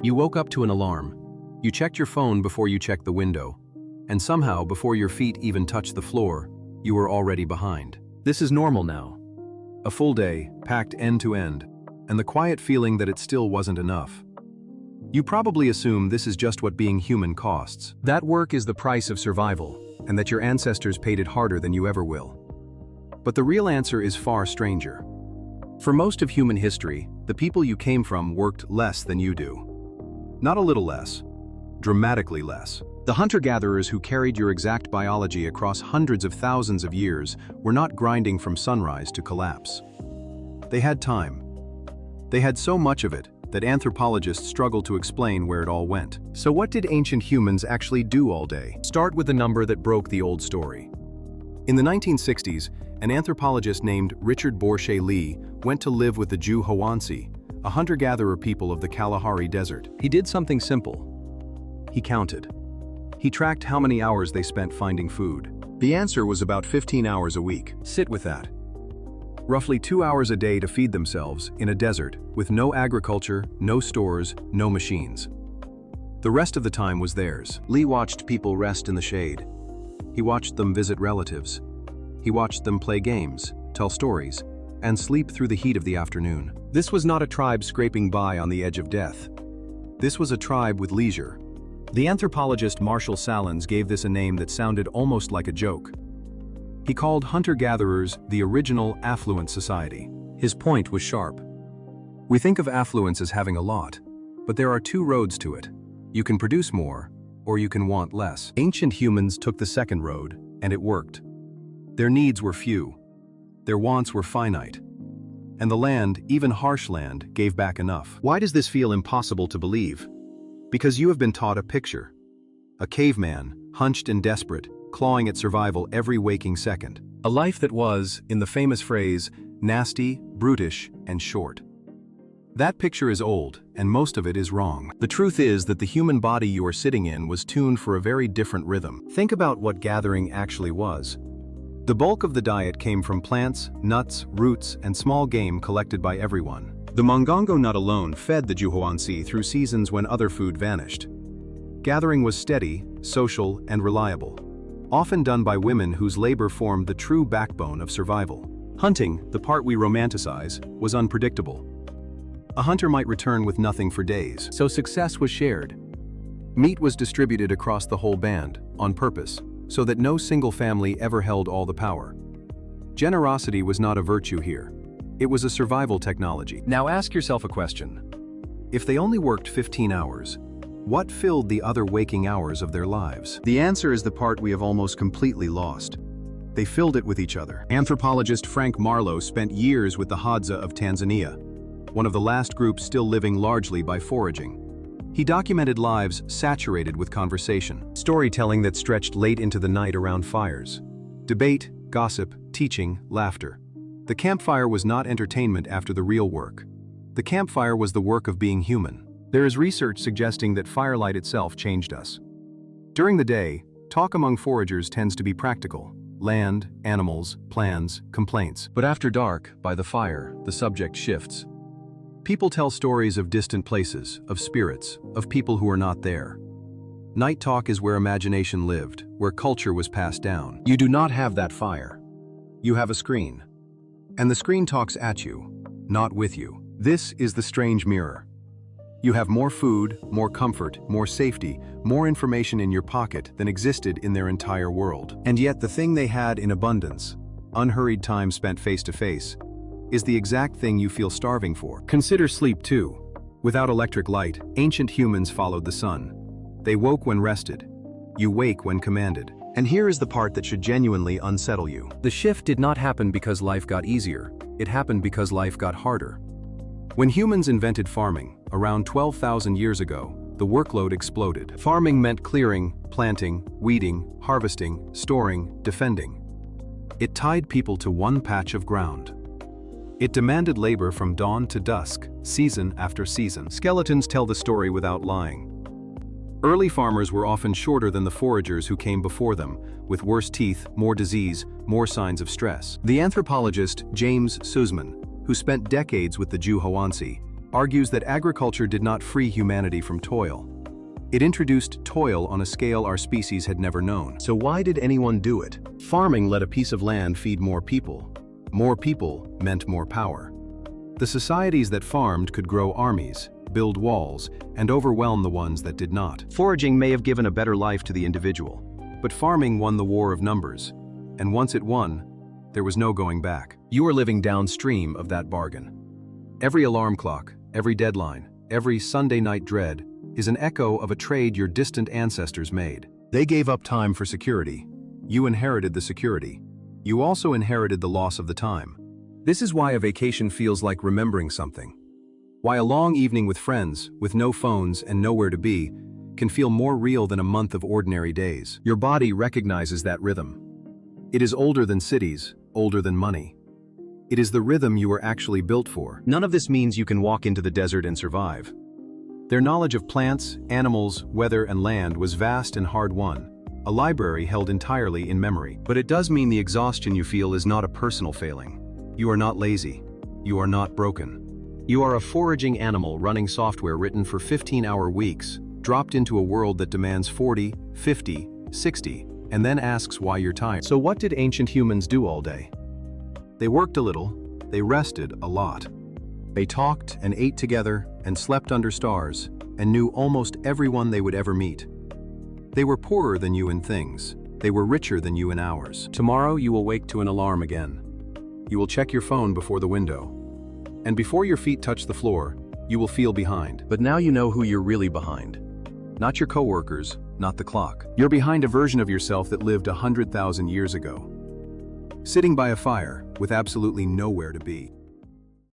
You woke up to an alarm. You checked your phone before you checked the window. And somehow, before your feet even touched the floor, you were already behind. This is normal now. A full day, packed end to end, and the quiet feeling that it still wasn't enough. You probably assume this is just what being human costs. That work is the price of survival, and that your ancestors paid it harder than you ever will. But the real answer is far stranger. For most of human history, the people you came from worked less than you do. Not a little less, dramatically less. The hunter-gatherers who carried your exact biology across hundreds of thousands of years were not grinding from sunrise to collapse. They had time. They had so much of it that anthropologists struggle to explain where it all went. So what did ancient humans actually do all day? Start with the number that broke the old story. In the 1960s, an anthropologist named Richard Borsche Lee went to live with the Juhoansi, a hunter-gatherer people of the Kalahari Desert. He did something simple. He counted. He tracked how many hours they spent finding food. The answer was about 15 hours a week. Sit with that. Roughly 2 hours a day to feed themselves in a desert with no agriculture, no stores, no machines. The rest of the time was theirs. Lee watched people rest in the shade. He watched them visit relatives. He watched them play games, tell stories, and sleep through the heat of the afternoon. This was not a tribe scraping by on the edge of death. This was a tribe with leisure. The anthropologist Marshall Salins gave this a name that sounded almost like a joke. He called hunter-gatherers the original affluent society. His point was sharp. We think of affluence as having a lot, but there are two roads to it. You can produce more, or you can want less. Ancient humans took the second road, and it worked. Their needs were few. Their wants were finite. And the land, even harsh land, gave back enough. Why does this feel impossible to believe? Because you have been taught a picture. A caveman, hunched and desperate, clawing at survival every waking second. A life that was, in the famous phrase, nasty, brutish, and short. That picture is old, and most of it is wrong. The truth is that the human body you are sitting in was tuned for a very different rhythm. Think about what gathering actually was. The bulk of the diet came from plants, nuts, roots, and small game collected by everyone. The mongongo nut alone fed the Juhoansi through seasons when other food vanished. Gathering was steady, social, and reliable. Often done by women whose labor formed the true backbone of survival. Hunting, the part we romanticize, was unpredictable. A hunter might return with nothing for days, so success was shared. Meat was distributed across the whole band, on purpose, so that no single family ever held all the power. Generosity was not a virtue here. It was a survival technology. Now ask yourself a question. If they only worked 15 hours, what filled the other waking hours of their lives? The answer is the part we have almost completely lost. They filled it with each other. Anthropologist Frank Marlowe spent years with the Hadza of Tanzania, one of the last groups still living largely by foraging. He documented lives saturated with conversation, storytelling that stretched late into the night around fires. Debate, gossip, teaching, laughter. The campfire was not entertainment after the real work. The campfire was the work of being human. There is research suggesting that firelight itself changed us. During the day, talk among foragers tends to be practical. Land, animals, plans, complaints. But after dark, by the fire, the subject shifts. People tell stories of distant places, of spirits, of people who are not there. Night talk is where imagination lived, where culture was passed down. You do not have that fire. You have a screen. And the screen talks at you, not with you. This is the strange mirror. You have more food, more comfort, more safety, more information in your pocket than existed in their entire world. And yet the thing they had in abundance, unhurried time spent face to face, is the exact thing you feel starving for. Consider sleep too. Without electric light, ancient humans followed the sun. They woke when rested. You wake when commanded. And here is the part that should genuinely unsettle you. The shift did not happen because life got easier. It happened because life got harder. When humans invented farming, around 12,000 years ago, the workload exploded. Farming meant clearing, planting, weeding, harvesting, storing, defending. It tied people to one patch of ground. It demanded labor from dawn to dusk, season after season. Skeletons tell the story without lying. Early farmers were often shorter than the foragers who came before them, with worse teeth, more disease, more signs of stress. The anthropologist James Suzman, who spent decades with the Juhoansi, argues that agriculture did not free humanity from toil. It introduced toil on a scale our species had never known. So why did anyone do it? Farming let a piece of land feed more people. More people meant more power. The societies that farmed could grow armies, build walls, and overwhelm the ones that did not. Foraging may have given a better life to the individual, but farming won the war of numbers. And once it won, there was no going back. You are living downstream of that bargain. Every alarm clock, every deadline, every Sunday night dread is an echo of a trade your distant ancestors made. They gave up time for security. You inherited the security. You also inherited the loss of the time. This is why a vacation feels like remembering something. Why a long evening with friends, with no phones and nowhere to be, can feel more real than a month of ordinary days. Your body recognizes that rhythm. It is older than cities, older than money. It is the rhythm you were actually built for. None of this means you can walk into the desert and survive. Their knowledge of plants, animals, weather, and land was vast and hard-won, a library held entirely in memory. But it does mean the exhaustion you feel is not a personal failing. You are not lazy. You are not broken. You are a foraging animal running software written for 15-hour weeks, dropped into a world that demands 40, 50, 60, and then asks why you're tired. So what did ancient humans do all day? They worked a little, they rested a lot. They talked and ate together and slept under stars and knew almost everyone they would ever meet. They were poorer than you in things. They were richer than you in hours. Tomorrow you will wake to an alarm again. You will check your phone before the window. And before your feet touch the floor, you will feel behind. But now you know who you're really behind. Not your coworkers, not the clock. You're behind a version of yourself that lived 100,000 years ago. Sitting by a fire with absolutely nowhere to be.